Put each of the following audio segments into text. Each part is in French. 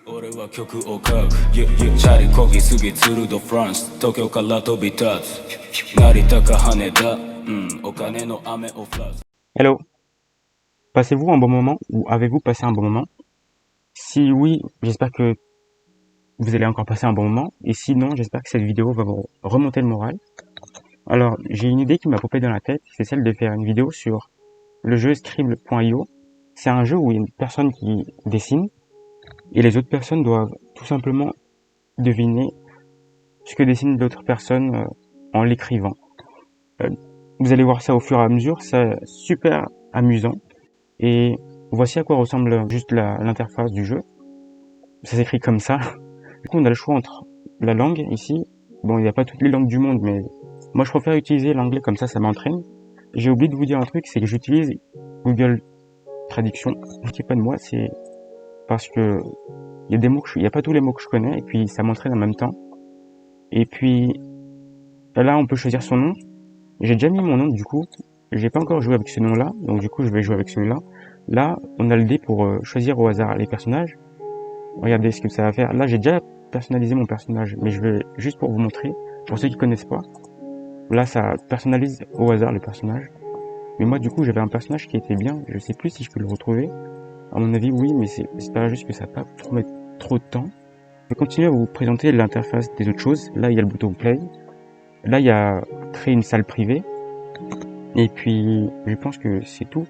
俺は曲を書く、チャリこぎすぎツルドフランス、東京から飛び立つ、成田か羽田、お金の雨を降らす。Hello, passez-vous un bon moment ou avez-vous passé un bon moment? Si oui, j'espère que vous allez encore passer un bon moment, et sinon, j'espère que cette vidéo va vous remonter le moral. Alors, j'ai une idée qui m'a popé dans la tête, c'est celle de faire une vidéo sur le jeu Scribble.io. C'est un jeu où il y a une personne qui dessine, et les autres personnes doivent tout simplement deviner ce que dessine l'autre personne en l'écrivant. Vous allez voir ça au fur et à mesure, c'est super amusant. Et voici à quoi ressemble juste l'interface du jeu. Ça s'écrit comme ça. Du coup, on a le choix entre la langue ici. Bon, il n'y a pas toutes les langues du monde, mais moi, je préfère utiliser l'anglais comme ça m'entraîne. J'ai oublié de vous dire un truc, c'est que j'utilise Google Traduction. Qui est pas de moi, c'est parce que il y a des mots il y a pas tous les mots que je connais, et puis ça m'entraîne en même temps. Et puis là, on peut choisir son nom. J'ai déjà mis mon nom, du coup. J'ai pas encore joué avec ce nom-là, donc du coup, je vais jouer avec celui-là. Là, on a le dé pour choisir au hasard les personnages. Regardez ce que ça va faire. Là, j'ai déjà personnalisé mon personnage, mais je vais juste pour vous montrer, pour ceux qui connaissent pas. Là, ça personnalise au hasard le personnage. Mais moi, du coup, j'avais un personnage qui était bien. Je sais plus si je peux le retrouver. À mon avis, oui, mais c'est pas juste que ça va pas mettre trop de temps. Je vais continuer à vous présenter l'interface des autres choses. Là, il y a le bouton play. Là, il y a créer une salle privée. Et puis, je pense que c'est tout.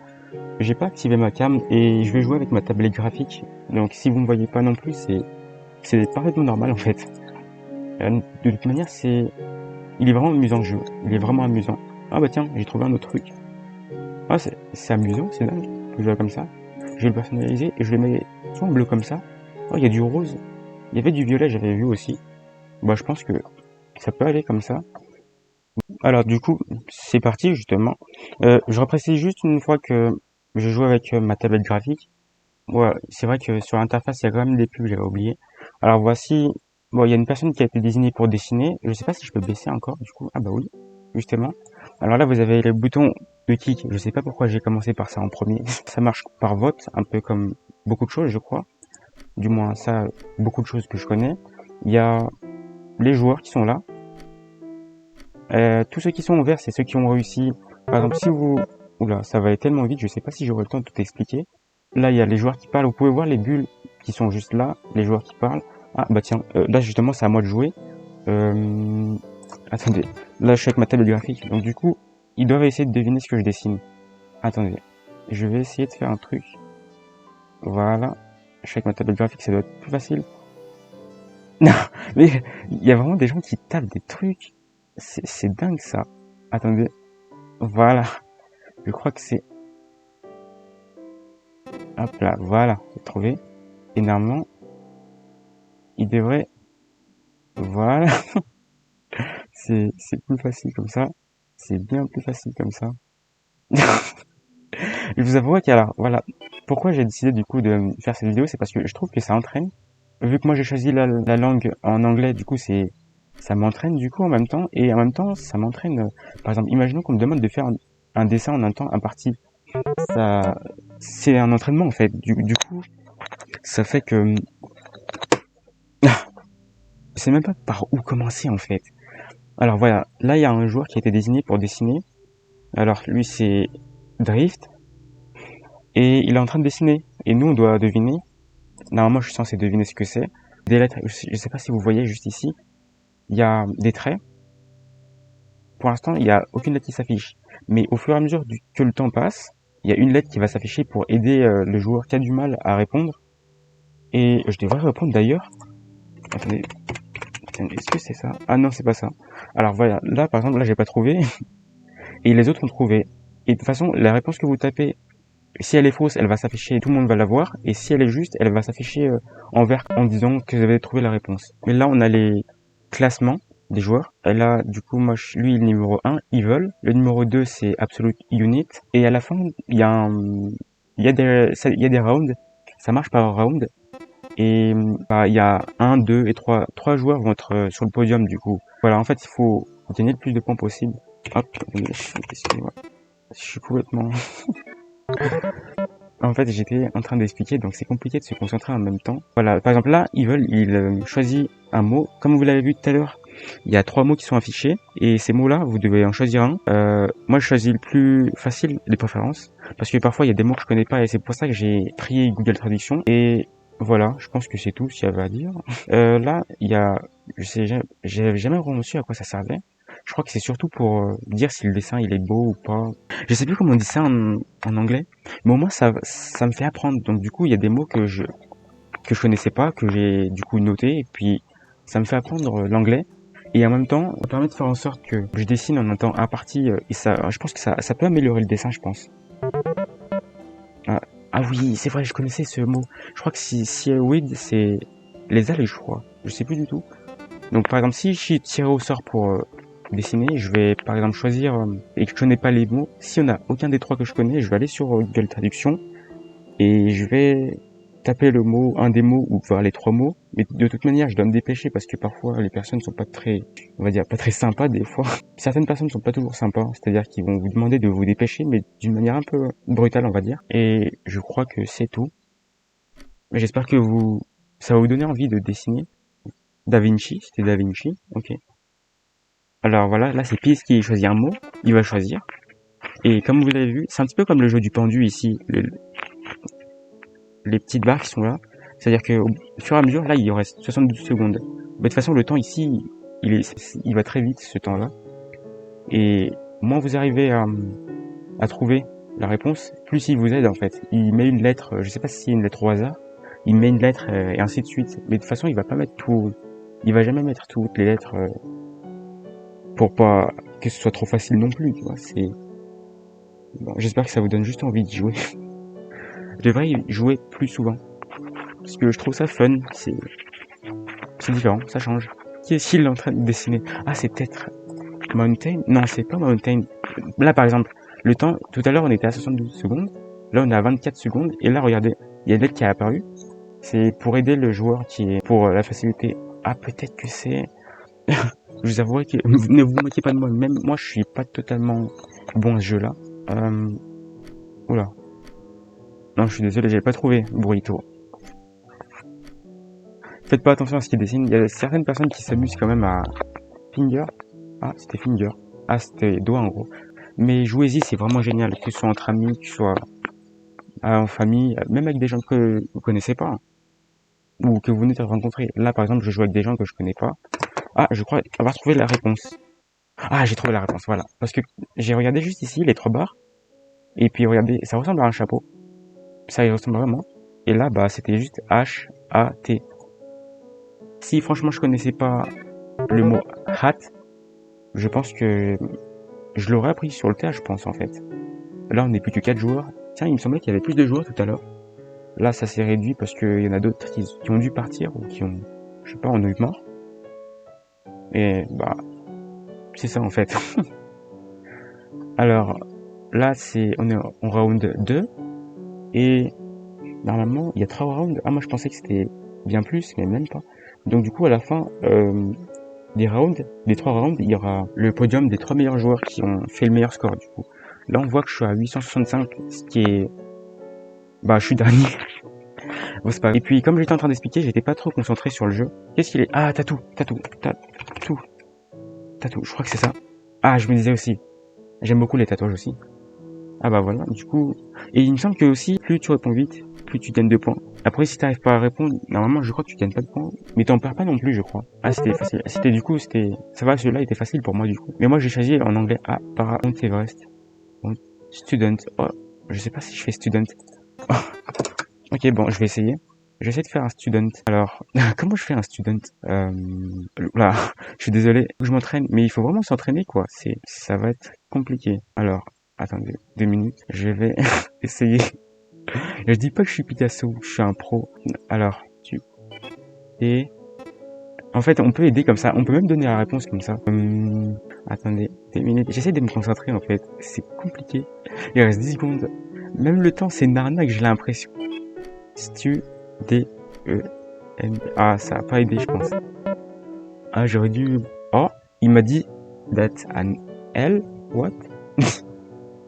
J'ai pas activé ma cam et je vais jouer avec ma tablette graphique. Donc, si vous me voyez pas non plus, c'est parfaitement normal en fait. De toute manière, il est vraiment amusant le jeu. Il est vraiment amusant. Ah bah tiens, j'ai trouvé un autre truc. Ah, c'est amusant, c'est dingue. Je joue comme ça. Je vais le personnaliser et je le mets soit en bleu comme ça. Oh, il y a du rose. Il y avait du violet, j'avais vu aussi. Bah, je pense que ça peut aller comme ça. Alors, du coup, c'est parti justement. Je reprécise juste une fois que je joue avec ma tablette graphique. Ouais, c'est vrai que sur l'interface, il y a quand même des pubs, j'avais oublié. Alors voici, bon, il y a une personne qui a été désignée pour dessiner. Je sais pas si je peux baisser encore, du coup. Ah bah oui, justement. Alors là, vous avez les boutons de kick. Je sais pas pourquoi j'ai commencé par ça en premier. Ça marche par vote, un peu comme beaucoup de choses, je crois. Du moins, ça, beaucoup de choses que je connais. Il y a les joueurs qui sont là. Tous ceux qui sont en vert, c'est ceux qui ont réussi. Par exemple, si vous... Oula, ça va aller tellement vite, je sais pas si j'aurai le temps de tout expliquer. Là, il y a les joueurs qui parlent. Vous pouvez voir les bulles qui sont juste là, les joueurs qui parlent. Ah, bah tiens, là, justement, c'est à moi de jouer. Attendez, là, je suis avec ma tablette graphique. Donc, du coup, ils doivent essayer de deviner ce que je dessine. Attendez, je vais essayer de faire un truc. Voilà. Je suis avec ma tablette graphique, ça doit être plus facile. Non, mais il y a vraiment des gens qui tapent des trucs. C'est dingue, ça. Attendez. Voilà. Je crois que c'est... Hop là, voilà, j'ai trouvé. Et normalement, il devrait... Voilà. C'est plus facile comme ça. C'est bien plus facile comme ça. Je vous avoue qu'alors, voilà. Pourquoi j'ai décidé du coup de faire cette vidéo, c'est parce que je trouve que ça entraîne. Vu que moi j'ai choisi la langue en anglais, du coup ça m'entraîne du coup en même temps. Et en même temps, ça m'entraîne... par exemple, imaginons qu'on me demande de faire un dessin en un temps imparti. Ça, c'est un entraînement en fait. Du coup, ça fait que... Je sais même pas par où commencer en fait. Alors voilà, là il y a un joueur qui a été désigné pour dessiner. Alors lui c'est Drift. Et il est en train de dessiner. Et nous on doit deviner. Normalement je suis censé deviner ce que c'est. Des lettres, je sais pas si vous voyez juste ici. Il y a des traits. Pour l'instant il n'y a aucune lettre qui s'affiche. Mais au fur et à mesure que le temps passe, il y a une lettre qui va s'afficher pour aider le joueur qui a du mal à répondre. Et je devrais répondre d'ailleurs. Attendez, est-ce que c'est ça? Ah non, c'est pas ça. Alors voilà, là par exemple, là j'ai pas trouvé. Et les autres ont trouvé. Et de toute façon, la réponse que vous tapez, si elle est fausse, elle va s'afficher, tout le monde va la voir. Et si elle est juste, elle va s'afficher en vert en disant que vous avez trouvé la réponse. Mais là, on a les classements des joueurs. Et là, du coup, moi, lui, le numéro 1, Evil. Le numéro 2, c'est Absolute Unit. Et à la fin, il y a des rounds. Ça marche par round. Et bah, il y a 1, 2 et 3. 3 joueurs vont être sur le podium du coup. Voilà, en fait, il faut gagner le plus de points possible. Hop, excusez-moi. Je suis complètement... En fait, j'étais en train d'expliquer, donc c'est compliqué de se concentrer en même temps. Voilà, par exemple là, il choisit un mot. Comme vous l'avez vu tout à l'heure, il y a 3 mots qui sont affichés, et ces mots-là, vous devez en choisir un. Moi, je choisis le plus facile, les préférences, parce que parfois, il y a des mots que je connais pas, et c'est pour ça que j'ai trié Google Traduction. Et voilà, je pense que c'est tout, s'il y avait à dire. Là, il y a, j'avais jamais vraiment su à quoi ça servait. Je crois que c'est surtout pour dire si le dessin il est beau ou pas. Je sais plus comment on dit ça en anglais, mais au moins ça me fait apprendre. Donc du coup, il y a des mots que je connaissais pas, que j'ai du coup noté, et puis ça me fait apprendre l'anglais. Et en même temps, ça permet de faire en sorte que je dessine en un temps imparti, et ça, je pense que ça peut améliorer le dessin, je pense. Ah, ah oui, c'est vrai, je connaissais ce mot. Je crois que si with, c'est les ailes, je crois. Je sais plus du tout. Donc par exemple, si je suis tiré au sort pour dessiner, je vais par exemple choisir, et que je connais pas les mots, s'il y en a aucun des 3 que je connais, je vais aller sur Google Traduction, et je vais taper le mot, un des mots, ou voir les 3 mots. Mais de toute manière, je dois me dépêcher parce que parfois les personnes sont pas très, on va dire, pas très sympas des fois. Certaines personnes sont pas toujours sympas, c'est-à-dire qu'ils vont vous demander de vous dépêcher, mais d'une manière un peu brutale, on va dire. Et je crois que c'est tout. Mais j'espère que ça va vous donner envie de dessiner. Da Vinci, c'était Da Vinci, ok. Alors voilà, là c'est Piz qui choisit un mot, il va choisir. Et comme vous l'avez vu, c'est un petit peu comme le jeu du pendu ici, les petites barres qui sont là. C'est-à-dire que au fur et à mesure, là il reste 72 secondes. Mais de toute façon, le temps ici, il va très vite ce temps-là. Et moins vous arrivez à trouver la réponse, plus il vous aide en fait. Il met une lettre, je sais pas si c'est une lettre au hasard, il met une lettre et ainsi de suite. Mais de toute façon, il va pas mettre tout, il va jamais mettre toutes les lettres pour pas que ce soit trop facile non plus, tu vois. C'est bon, j'espère que ça vous donne juste envie d'y jouer. Je devrais y jouer plus souvent parce que je trouve ça fun. C'est différent, ça change. Qui est-ce qu'il est en train de dessiner? Ah, c'est peut-être Mountain. Non, c'est pas Mountain. Là, par exemple, le temps. Tout à l'heure, on était à 72 secondes. Là, on est à 24 secondes. Et là, regardez, il y a une lettre qui est apparue. C'est pour aider le joueur qui est pour la facilité. Ah, peut-être que c'est. Je vous avouerai que ne vous moquez pas de moi. Même moi, je suis pas totalement bon à ce jeu-là. Oula. Non, je suis désolé, j'avais pas trouvé Burrito. Faites pas attention à ce qu'il dessine. Il y a certaines personnes qui s'amusent quand même à Finger. Ah, c'était Finger. Ah, c'était doigt en gros. Mais jouez-y, c'est vraiment génial. Que ce soit entre amis, que ce soit en famille, même avec des gens que vous connaissez pas. Ou que vous venez de rencontrer. Là, par exemple, je joue avec des gens que je connais pas. Ah, je crois avoir trouvé la réponse. Ah, j'ai trouvé la réponse, voilà. Parce que j'ai regardé juste ici, les 3 barres. Et puis regardez, ça ressemble à un chapeau. Ça y ressemble vraiment. Et là, bah, c'était juste H-A-T. Si franchement je connaissais pas le mot hat, je pense que je l'aurais appris sur le terrain, je pense en fait. Là, on n'est plus que 4 joueurs. Tiens, il me semblait qu'il y avait plus de joueurs tout à l'heure. Là, ça s'est réduit parce qu'il y en a d'autres qui ont dû partir ou qui ont, je sais pas, en ont eu marre. Et bah, c'est ça en fait. Alors, là, on est en round 2. Et normalement, il y a 3 rounds. Ah, moi, je pensais que c'était bien plus, mais même pas. Donc, du coup, à la fin des 3 rounds, il y aura le podium des 3 meilleurs joueurs qui ont fait le meilleur score, du coup. Là, on voit que je suis à 865, ce qui est... Bah, je suis dernier. Bon, c'est pas... Et puis, comme j'étais en train d'expliquer, j'étais pas trop concentré sur le jeu. Qu'est-ce qu'il est? Ah, tatou. Je crois que c'est ça. Ah, je me disais aussi. J'aime beaucoup les tatouages aussi. Ah bah voilà, du coup... Et il me semble que aussi, plus tu réponds vite, plus tu gagnes 2 points. Après, si t'arrives pas à répondre, normalement, je crois que tu gagnes pas de points. Mais t'en perds pas non plus, je crois. Ah, c'était facile. Ça va, celui-là était facile pour moi, du coup. Mais moi, j'ai choisi en anglais. Ah, para Mount Everest. Student. Oh, je sais pas si je fais student. Oh. Ok, bon, je vais essayer. Je vais essayer de faire un student. Alors, comment je fais un student? Là, je suis désolé, je m'entraîne. Mais il faut vraiment s'entraîner, quoi. Ça va être compliqué. Alors, attendez, 2 minutes. Je vais essayer. Je dis pas que je suis Picasso, je suis un pro. Alors, et en fait, on peut aider comme ça. On peut même donner la réponse comme ça. Attendez, 2 minutes. J'essaie de me concentrer en fait. C'est compliqué. Il reste 10 secondes. Même le temps, c'est une arnaque, j'ai l'impression. Ah, ça a pas aidé, je pense. Ah, j'aurais dû... Oh, il m'a dit that an L, what?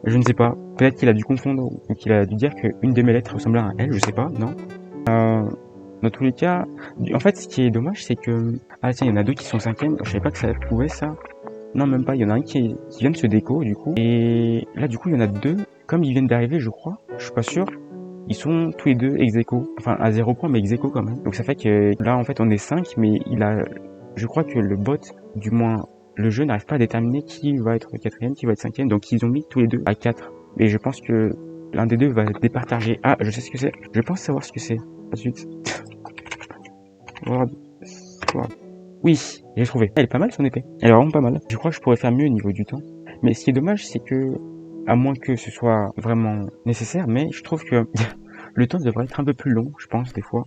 Je ne sais pas. Peut-être qu'il a dû confondre ou qu'il a dû dire qu'une de mes lettres ressemblait à un L, je sais pas, non. Dans tous les cas, en fait, ce qui est dommage, c'est que... Ah tiens, il y en a deux qui sont cinquièmes. Je savais pas que ça pouvait, ça. Non, même pas. Il y en a un qui vient de se déco, du coup. Et là, du coup, il y en a deux. Comme ils viennent d'arriver, je crois. Je suis pas sûr. Ils sont tous les deux ex aequo. Enfin, à 0 point, mais ex aequo quand même. Donc ça fait que là, en fait, on est 5, mais je crois que le bot, du moins, le jeu n'arrive pas à déterminer qui va être quatrième, qui va être cinquième. Donc ils ont mis tous les deux à 4. Et je pense que l'un des deux va départager. Ah, je sais ce que c'est. Je pense savoir ce que c'est. Tout de suite. Word. Oui, j'ai trouvé. Elle est pas mal son épée. Elle est vraiment pas mal. Je crois que je pourrais faire mieux au niveau du temps. Mais ce qui est dommage, c'est que, à moins que ce soit vraiment nécessaire, mais je trouve que le temps devrait être un peu plus long, je pense, des fois.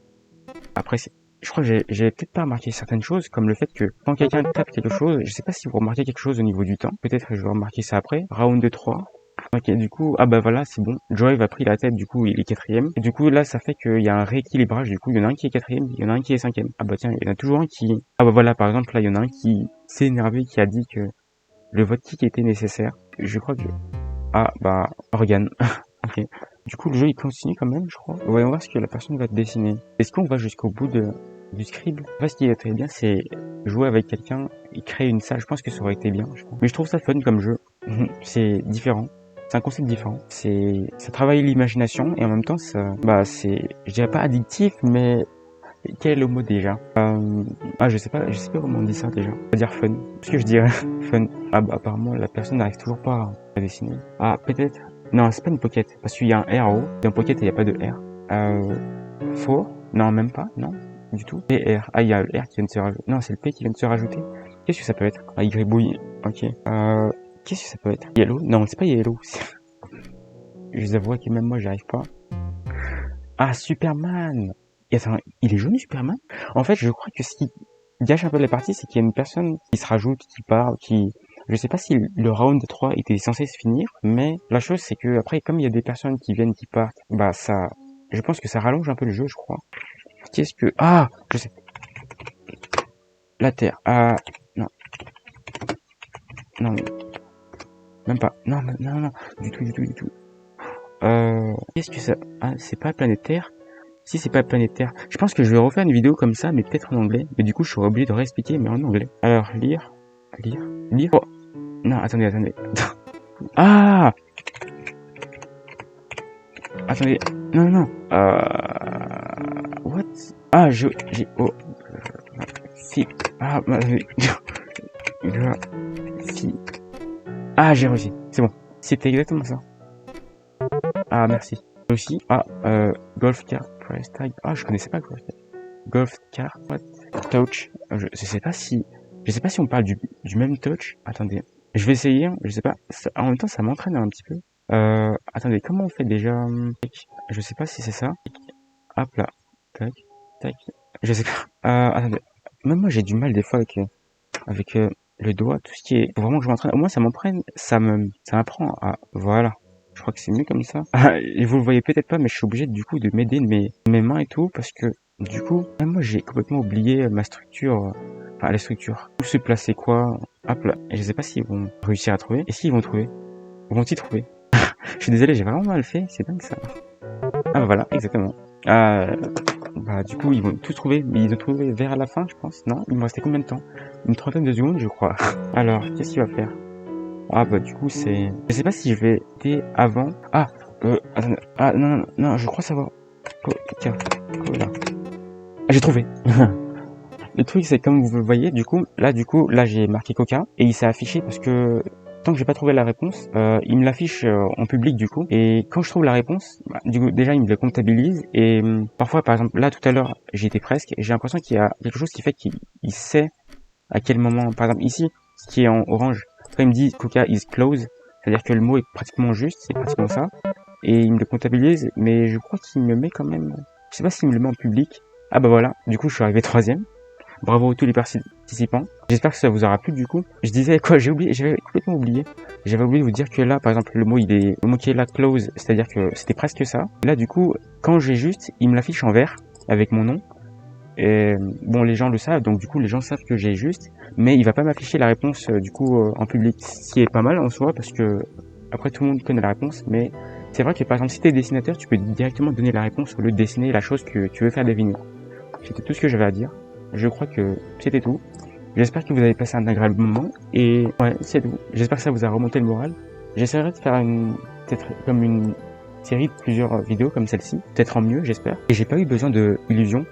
Après, je crois que j'ai peut-être pas remarqué certaines choses, comme le fait que quand quelqu'un tape quelque chose, je sais pas si vous remarquez quelque chose au niveau du temps. Peut-être que je vais remarquer ça après. Round de 3. Ok, du coup, ah bah voilà, c'est bon. Joy a pris la tête, du coup, il est quatrième. Et du coup, là, ça fait qu'il y a un rééquilibrage. Du coup, il y en a un qui est quatrième, il y en a un qui est cinquième. Ah bah tiens, il y en a toujours un qui... Ah bah voilà, par exemple, là, il y en a un qui s'est énervé, qui a dit que le vote kick était nécessaire. Je crois que... Ah bah, Organe. Ok. Du coup, le jeu, il continue quand même, je crois. Voyons voir ce que la personne va dessiner. Est-ce qu'on va jusqu'au bout du scribe? En fait, ce qui est très bien, c'est jouer avec quelqu'un et créer une salle. Je pense que ça aurait été bien, je pense. Mais je trouve ça fun comme jeu. C'est différent. C'est un concept différent. Ça travaille l'imagination et en même temps, je dirais pas addictif, mais quel est le mot déjà? Je sais pas comment on dit ça déjà. On va dire fun. Ce que je dirais, fun. Ah bah, apparemment, la personne n'arrive toujours pas à dessiner. Ah, peut-être. Non, c'est pas une pocket, parce qu'il y a un R en haut. Dans pocket, il n'y a pas de R. Faux? Non, même pas, non, du tout. PR. Ah, il y a le R qui vient de se rajouter. Non, c'est le P qui vient de se rajouter. Qu'est-ce que ça peut être? Ah, Y bouille. Ok. Qu'est-ce que ça peut être? Yellow? Non, c'est pas yellow. Je vous avoue que même moi, j'arrive pas. Ah, Superman! Et attends, il est jaune, Superman? En fait, je crois que ce qui gâche un peu la partie, c'est qu'il y a une personne qui se rajoute, qui part, je sais pas si le round 3 était censé se finir, mais la chose, c'est que après, comme il y a des personnes qui viennent, qui partent, bah, je pense que ça rallonge un peu le jeu, je crois. Qu'est-ce que... Ah! Je sais. La Terre. Ah, non. Non, même pas. Non, du tout. Qu'est-ce que ça... Ah, c'est pas planète Terre? Si c'est pas planète Terre. Je pense que je vais refaire une vidéo comme ça, mais peut-être en anglais. Mais du coup, je serai obligé de réexpliquer, mais en anglais. Alors, lire. Oh. Non, attendez. Ah! Attendez. Non. What? Ah, oh. Si. Ah, si. Ah, j'ai réussi. C'est bon. C'était exactement ça. Ah, merci. Aussi. Ah, Golf Car Price Tag. Ah, je connaissais pas Golf Car. What? Touch. Je sais pas si on parle du même touch. Attendez. Je vais essayer. Je sais pas. En même temps, ça m'entraîne un petit peu. Attendez. Comment on fait déjà? Je sais pas si c'est ça. Hop là. Tac. Je sais pas. Attendez. Même moi, j'ai du mal des fois avec le doigt. Tout ce qui est... Faut vraiment que je m'entraîne. Au moins, ça m'entraîne. Ça m'apprend à... Voilà. Je crois que c'est mieux comme ça. Et vous le voyez peut-être pas, mais je suis obligé du coup de m'aider de mes mains et tout, parce que du coup, même moi j'ai complètement oublié ma structure, enfin la structure. Où se placer quoi? Hop là. Et je sais pas s'ils vont réussir à trouver. Et s'ils vont trouver? Vont-ils trouver? Je suis désolé, j'ai vraiment mal fait, c'est dingue ça. Ah bah voilà, exactement. Bah du coup ils vont tout trouver, mais ils ont trouvé vers la fin je pense. Non, il me restait combien de temps? Une trentaine de secondes je crois. Alors, qu'est-ce qu'il va faire? Ah bah du coup c'est... Je sais pas si je vais aider avant... attendez. Ah non, je crois savoir... Là. Ah, j'ai trouvé. Le truc c'est comme vous le voyez, du coup là j'ai marqué Coca et il s'est affiché parce que tant que j'ai pas trouvé la réponse, il me l'affiche en public du coup. Et quand je trouve la réponse, bah, du coup déjà il me le comptabilise et parfois par exemple là tout à l'heure j'y étais presque, j'ai l'impression qu'il y a quelque chose qui fait qu'il sait à quel moment, par exemple ici, ce qui est en orange, quand il me dit Coca is close, c'est-à-dire que le mot est pratiquement juste, c'est pratiquement ça, et il me le comptabilise, mais je crois qu'il me met quand même, je sais pas s'il me le met en public. Ah bah voilà, du coup je suis arrivé troisième. Bravo à tous les participants. J'espère que ça vous aura plu du coup. Je disais quoi, j'avais complètement oublié. J'avais oublié de vous dire que là, par exemple, le mot qui est là close, c'est-à-dire que c'était presque ça. Là du coup, quand j'ai juste, il me l'affiche en vert avec mon nom. Et bon, les gens le savent, donc du coup les gens savent que j'ai juste, mais il va pas m'afficher la réponse du coup en public, ce qui est pas mal en soi parce que après tout le monde connaît la réponse, mais c'est vrai que par exemple si t'es dessinateur, tu peux directement donner la réponse au lieu de dessiner la chose que tu veux faire deviner. C'était tout ce que j'avais à dire. Je crois que c'était tout. J'espère que vous avez passé un agréable moment, et ouais, c'est tout. J'espère que ça vous a remonté le moral. J'essaierai de faire peut-être comme une série de plusieurs vidéos comme celle-ci, peut-être en mieux, j'espère. Et j'ai pas eu besoin de Illusion.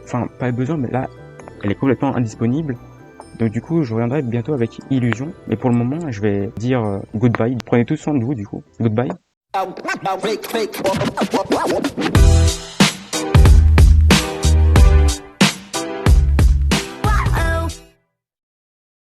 Enfin, pas besoin, mais là, elle est complètement indisponible. Donc du coup, je reviendrai bientôt avec Illusion. Mais pour le moment, je vais dire goodbye. Prenez tous soin de vous, du coup. Goodbye.